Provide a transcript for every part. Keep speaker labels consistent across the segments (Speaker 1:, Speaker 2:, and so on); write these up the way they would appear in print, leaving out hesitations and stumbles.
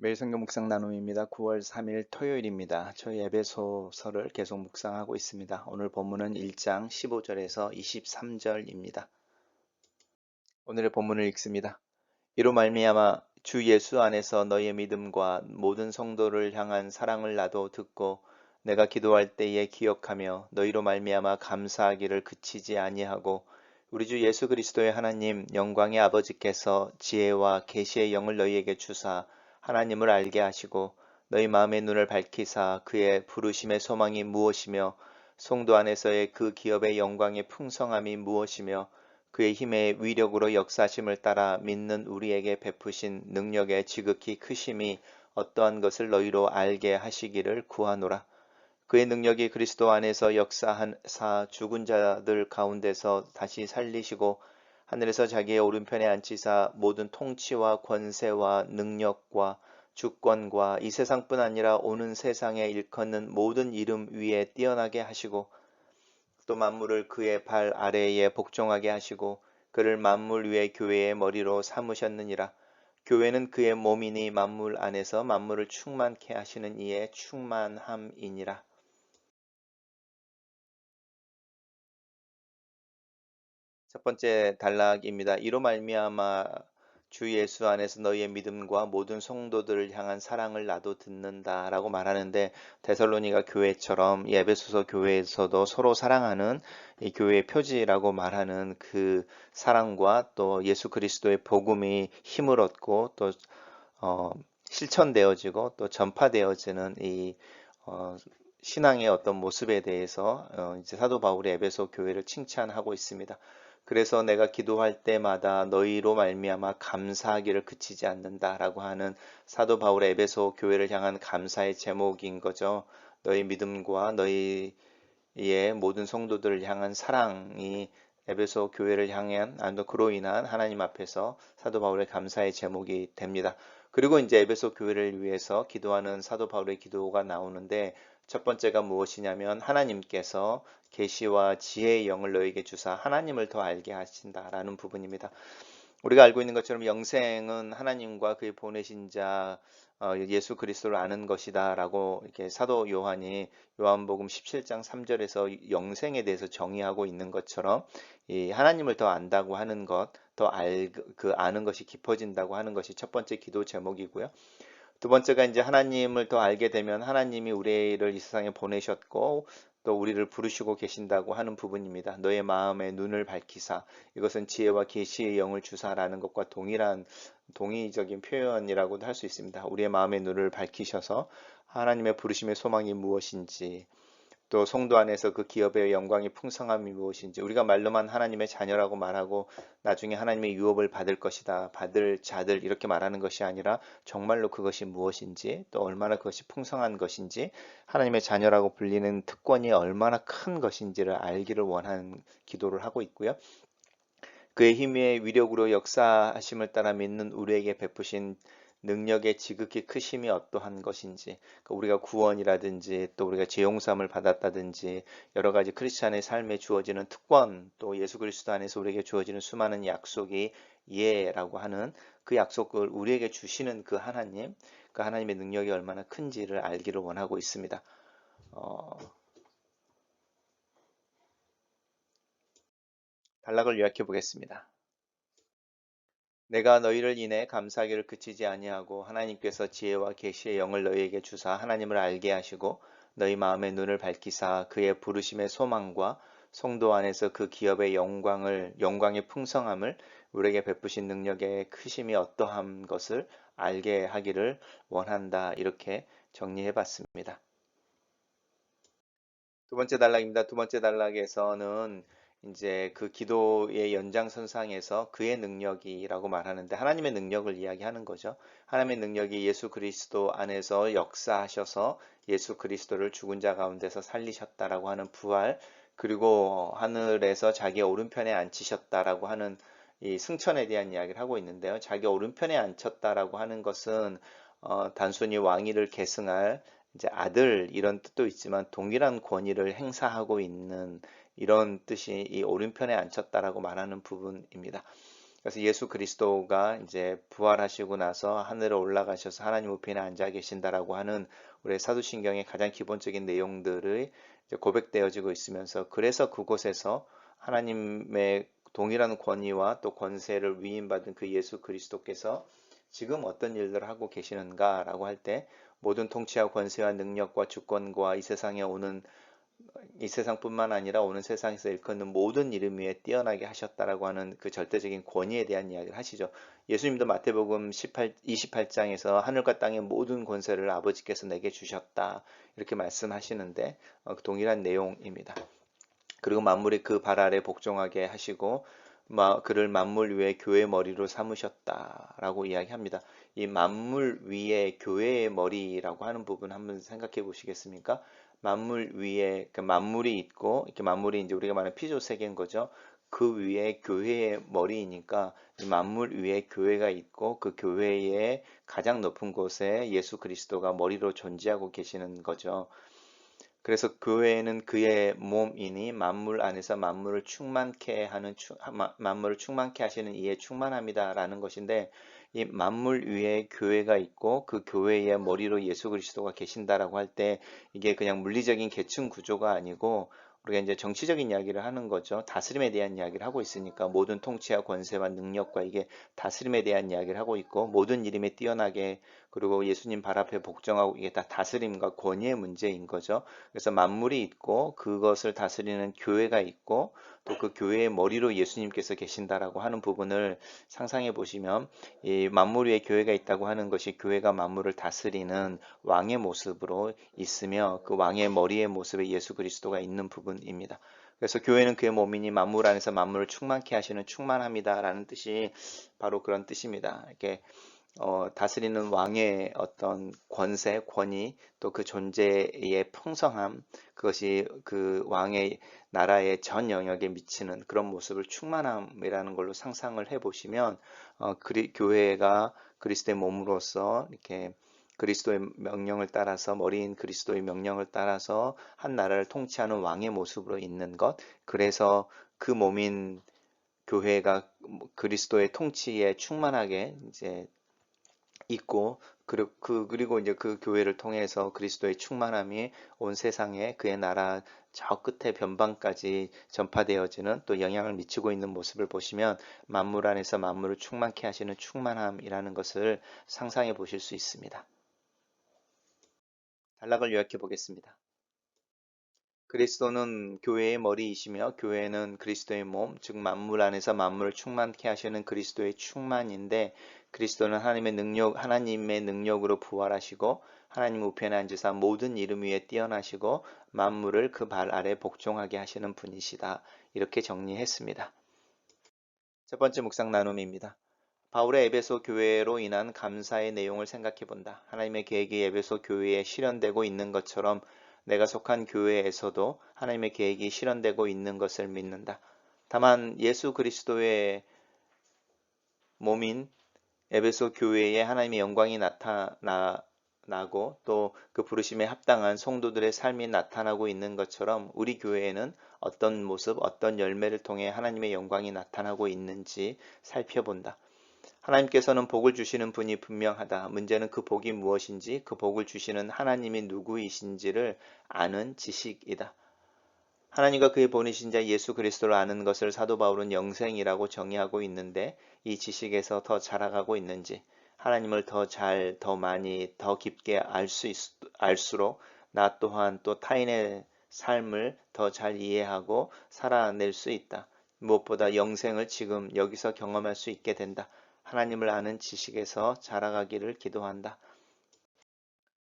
Speaker 1: 매일 성경 묵상 나눔입니다. 9월 3일 토요일입니다. 저희 에베소서를 계속 묵상하고 있습니다. 오늘 본문은 1장 15절에서 23절입니다. 오늘의 본문을 읽습니다. 이로 말미암아 주 예수 안에서 너희의 믿음과 모든 성도를 향한 사랑을 나도 듣고 내가 기도할 때에 기억하며 너희로 말미암아 감사하기를 그치지 아니하고 우리 주 예수 그리스도의 하나님 영광의 아버지께서 지혜와 계시의 영을 너희에게 주사 하나님을 알게 하시고 너희 마음의 눈을 밝히사 그의 부르심의 소망이 무엇이며 성도 안에서의 그 기업의 영광의 풍성함이 무엇이며 그의 힘의 위력으로 역사심을 따라 믿는 우리에게 베푸신 능력의 지극히 크심이 어떠한 것을 너희로 알게 하시기를 구하노라. 그의 능력이 그리스도 안에서 역사하사 죽은 자들 가운데서 다시 살리시고 하늘에서 자기의 오른편에 앉히사 모든 통치와 권세와 능력과 주권과 이 세상뿐 아니라 오는 세상에 일컫는 모든 이름 위에 뛰어나게 하시고 또 만물을 그의 발 아래에 복종하게 하시고 그를 만물 위의 교회의 머리로 삼으셨느니라. 교회는 그의 몸이니 만물 안에서 만물을 충만케 하시는 이의 충만함이니라. 첫 번째 단락입니다. 이로 말미암아 주 예수 안에서 너희의 믿음과 모든 성도들을 향한 사랑을 나도 듣는다라고 말하는데 데살로니가 교회처럼 에베소서 교회에서도 서로 사랑하는 이 교회의 표지라고 말하는 그 사랑과 또 예수 그리스도의 복음이 힘을 얻고 또 실천되어지고 또 전파되어지는 이 어, 신앙의 어떤 모습에 대해서 이제 사도 바울이 에베소 교회를 칭찬하고 있습니다. 그래서 내가 기도할 때마다 너희로 말미암아 감사하기를 그치지 않는다라고 하는 사도 바울의 에베소 교회를 향한 감사의 제목인 거죠. 너희 믿음과 너희의 모든 성도들을 향한 사랑이 에베소 교회를 향한 그로 인한 하나님 앞에서 사도 바울의 감사의 제목이 됩니다. 그리고 이제 에베소 교회를 위해서 기도하는 사도 바울의 기도가 나오는데 첫 번째가 무엇이냐면 하나님께서 계시와 지혜의 영을 너에게 주사 하나님을 더 알게 하신다라는 부분입니다. 우리가 알고 있는 것처럼 영생은 하나님과 그의 보내신 자 예수 그리스도를 아는 것이다라고 이렇게 사도 요한이 요한복음 17장 3절에서 영생에 대해서 정의하고 있는 것처럼 이 하나님을 더 안다고 하는 것, 그 아는 것이 깊어진다고 하는 것이 첫 번째 기도 제목이고요. 두 번째가 이제 하나님을 더 알게 되면 하나님이 우리를 이 세상에 보내셨고 또 우리를 부르시고 계신다고 하는 부분입니다. 너의 마음의 눈을 밝히사 이것은 지혜와 계시의 영을 주사라는 것과 동의적인 표현이라고도 할 수 있습니다. 우리의 마음의 눈을 밝히셔서 하나님의 부르심의 소망이 무엇인지 또 성도 안에서 그 기업의 영광의 풍성함이 무엇인지 우리가 말로만 하나님의 자녀라고 말하고 나중에 하나님의 유업을 받을 것이다, 받을 자들 이렇게 말하는 것이 아니라 정말로 그것이 무엇인지 또 얼마나 그것이 풍성한 것인지 하나님의 자녀라고 불리는 특권이 얼마나 큰 것인지를 알기를 원하는 기도를 하고 있고요. 그의 힘의 위력으로 역사하심을 따라 믿는 우리에게 베푸신 능력의 지극히 크심이 어떠한 것인지 그러니까 우리가 구원이라든지 또 우리가 죄용삼을 받았다든지 여러 가지 크리스찬의 삶에 주어지는 특권 또 예수 그리스도 안에서 우리에게 주어지는 수많은 약속이 예라고 하는 그 약속을 우리에게 주시는 그 하나님 그 하나님의 능력이 얼마나 큰지를 알기를 원하고 있습니다. 단락을 요약해 보겠습니다. 내가 너희를 인해 감사하기를 그치지 아니하고 하나님께서 지혜와 계시의 영을 너희에게 주사 하나님을 알게 하시고 너희 마음의 눈을 밝히사 그의 부르심의 소망과 성도 안에서 그 기업의 영광의 풍성함을 우리에게 베푸신 능력의 크심이 어떠한 것을 알게 하기를 원한다. 이렇게 정리해 봤습니다. 두 번째 단락입니다. 두 번째 단락에서는 이제 그 기도의 연장선상에서 그의 능력이라고 말하는데 하나님의 능력을 이야기하는 거죠. 하나님의 능력이 예수 그리스도 안에서 역사하셔서 예수 그리스도를 죽은 자 가운데서 살리셨다라고 하는 부활, 그리고 하늘에서 자기 오른편에 앉히셨다라고 하는 이 승천에 대한 이야기를 하고 있는데요. 자기 오른편에 앉혔다라고 하는 것은 단순히 왕위를 계승할 이제 아들 이런 뜻도 있지만 동일한 권위를 행사하고 있는 이런 뜻이 이 오른편에 앉혔다라고 말하는 부분입니다. 그래서 예수 그리스도가 이제 부활하시고 나서 하늘에 올라가셔서 하나님 우편에 앉아 계신다라고 하는 우리 사도신경의 가장 기본적인 내용들이 이제 고백되어지고 있으면서, 그래서 그곳에서 하나님의 동일한 권위와 또 권세를 위임받은 그 예수 그리스도께서 지금 어떤 일들을 하고 계시는가라고 할 때, 모든 통치와 권세와 능력과 주권과 이 세상뿐만 아니라 오는 세상에서 일컫는 모든 이름 위에 뛰어나게 하셨다라고 하는 그 절대적인 권위에 대한 이야기를 하시죠. 예수님도 마태복음 28장에서 하늘과 땅의 모든 권세를 아버지께서 내게 주셨다, 이렇게 말씀하시는데, 그 동일한 내용입니다. 그리고 만물이 그 발 아래 복종하게 하시고 그를 만물 위에 교회의 머리로 삼으셨다라고 이야기합니다. 이 만물 위에 교회의 머리라고 하는 부분 한번 생각해 보시겠습니까? 만물 위에, 그러니까 만물이 있고, 이렇게 만물이 이제 우리가 말하는 피조 세계인 거죠. 그 위에 교회의 머리이니까 이 만물 위에 교회가 있고, 그 교회의 가장 높은 곳에 예수 그리스도가 머리로 존재하고 계시는 거죠. 그래서 교회는 그의 몸이니 만물 안에서 만물을 충만케 하는 만물을 충만케 하시는 이의 충만함이다라는 것인데, 이 만물 위에 교회가 있고 그 교회의 머리로 예수 그리스도가 계신다라고 할 때, 이게 그냥 물리적인 계층 구조가 아니고 우리가 이제 정치적인 이야기를 하는 거죠. 다스림에 대한 이야기를 하고 있으니까, 모든 통치와 권세와 능력과 이게 다스림에 대한 이야기를 하고 있고, 모든 이름에 뛰어나게, 그리고 예수님 발 앞에 복종하고, 이게 다 다스림과 권위의 문제인 거죠. 그래서 만물이 있고 그것을 다스리는 교회가 있고, 또 그 교회의 머리로 예수님께서 계신다라고 하는 부분을 상상해 보시면, 이 만물 위에 교회가 있다고 하는 것이 교회가 만물을 다스리는 왕의 모습으로 있으며, 그 왕의 머리의 모습에 예수 그리스도가 있는 부분입니다. 그래서 교회는 그의 몸이니 만물 안에서 만물을 충만케 하시는 충만함이다라는 뜻이 바로 그런 뜻입니다. 이렇게 다스리는 왕의 어떤 권세, 권위, 또 그 존재의 풍성함, 그것이 그 왕의 나라의 전 영역에 미치는 그런 모습을 충만함이라는 걸로 상상을 해보시면, 교회가 그리스도의 몸으로서 이렇게 그리스도의 명령을 따라서, 머리인 그리스도의 명령을 따라서 한 나라를 통치하는 왕의 모습으로 있는 것, 그래서 그 몸인 교회가 그리스도의 통치에 충만하게 이제 있고, 그리고 이제 그 교회를 통해서 그리스도의 충만함이 온 세상에, 그의 나라 저 끝에 변방까지 전파되어지는, 또 영향을 미치고 있는 모습을 보시면, 만물 안에서 만물을 충만케 하시는 충만함이라는 것을 상상해 보실 수 있습니다. 단락을 요약해 보겠습니다. 그리스도는 교회의 머리이시며, 교회는 그리스도의 몸, 즉 만물 안에서 만물을 충만케 하시는 그리스도의 충만인데, 그리스도는 하나님의 능력으로 부활하시고 하나님 우편에 앉으사 모든 이름 위에 뛰어나시고 만물을 그 발 아래 복종하게 하시는 분이시다. 이렇게 정리했습니다. 첫 번째 묵상 나눔입니다. 바울의 에베소 교회로 인한 감사의 내용을 생각해 본다. 하나님의 계획이 에베소 교회에 실현되고 있는 것처럼 내가 속한 교회에서도 하나님의 계획이 실현되고 있는 것을 믿는다. 다만 예수 그리스도의 몸인 에베소 교회에 하나님의 영광이 나타나고, 또 그 부르심에 합당한 성도들의 삶이 나타나고 있는 것처럼 우리 교회에는 어떤 모습, 어떤 열매를 통해 하나님의 영광이 나타나고 있는지 살펴본다. 하나님께서는 복을 주시는 분이 분명하다. 문제는 그 복이 무엇인지, 그 복을 주시는 하나님이 누구이신지를 아는 지식이다. 하나님과 그의 보내신 자 예수 그리스도를 아는 것을 사도 바울은 영생이라고 정의하고 있는데, 이 지식에서 더 자라가고 있는지, 하나님을 더 잘, 더 많이, 더 깊게 알수록 나 또한 또 타인의 삶을 더 잘 이해하고 살아낼 수 있다. 무엇보다 영생을 지금 여기서 경험할 수 있게 된다. 하나님을 아는 지식에서 자라가기를 기도한다.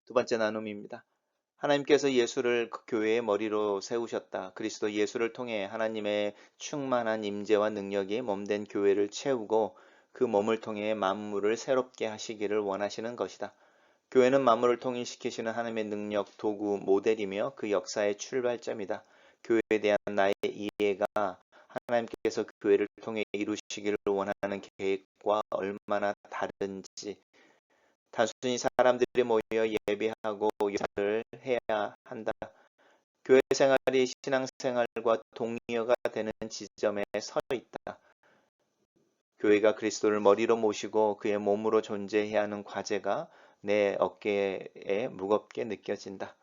Speaker 1: 두 번째 나눔입니다. 하나님께서 예수를 그 교회의 머리로 세우셨다. 그리스도 예수를 통해 하나님의 충만한 임재와 능력이 몸된 교회를 채우고, 그 몸을 통해 만물을 새롭게 하시기를 원하시는 것이다. 교회는 만물을 통일시키시는 하나님의 능력, 도구, 모델이며 그 역사의 출발점이다. 교회에 대한 나의 이해가 하나님께서 그 교회를 통해 이루시기를 원하는 계획과 얼마나 다른지, 단순히 사람들이 모여 예배하고 예배를 해야 한다. 교회 생활이 신앙생활과 동의어가 되는 지점에 서 있다. 교회가 그리스도를 머리로 모시고 그의 몸으로 존재해야 하는 과제가 내 어깨에 무겁게 느껴진다.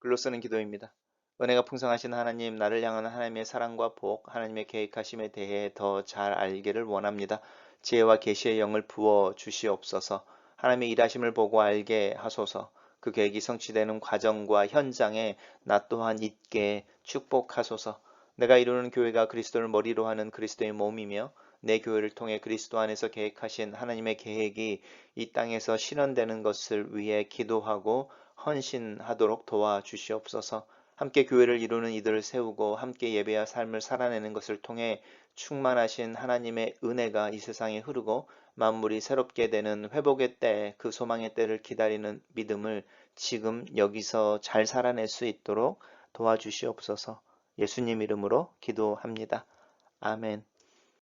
Speaker 1: 글로 쓰는 기도입니다. 은혜가 풍성하신 하나님, 나를 향한 하나님의 사랑과 복, 하나님의 계획하심에 대해 더 잘 알기를 원합니다. 지혜와 계시의 영을 부어 주시옵소서. 하나님의 일하심을 보고 알게 하소서. 그 계획이 성취되는 과정과 현장에 나 또한 있게 축복하소서. 내가 이루는 교회가 그리스도를 머리로 하는 그리스도의 몸이며 내 교회를 통해 그리스도 안에서 계획하신 하나님의 계획이 이 땅에서 실현되는 것을 위해 기도하고 헌신하도록 도와주시옵소서. 함께 교회를 이루는 이들을 세우고 함께 예배와 삶을 살아내는 것을 통해 충만하신 하나님의 은혜가 이 세상에 흐르고 만물이 새롭게 되는 회복의 때, 그 소망의 때를 기다리는 믿음을 지금 여기서 잘 살아낼 수 있도록 도와주시옵소서. 예수님 이름으로 기도합니다. 아멘.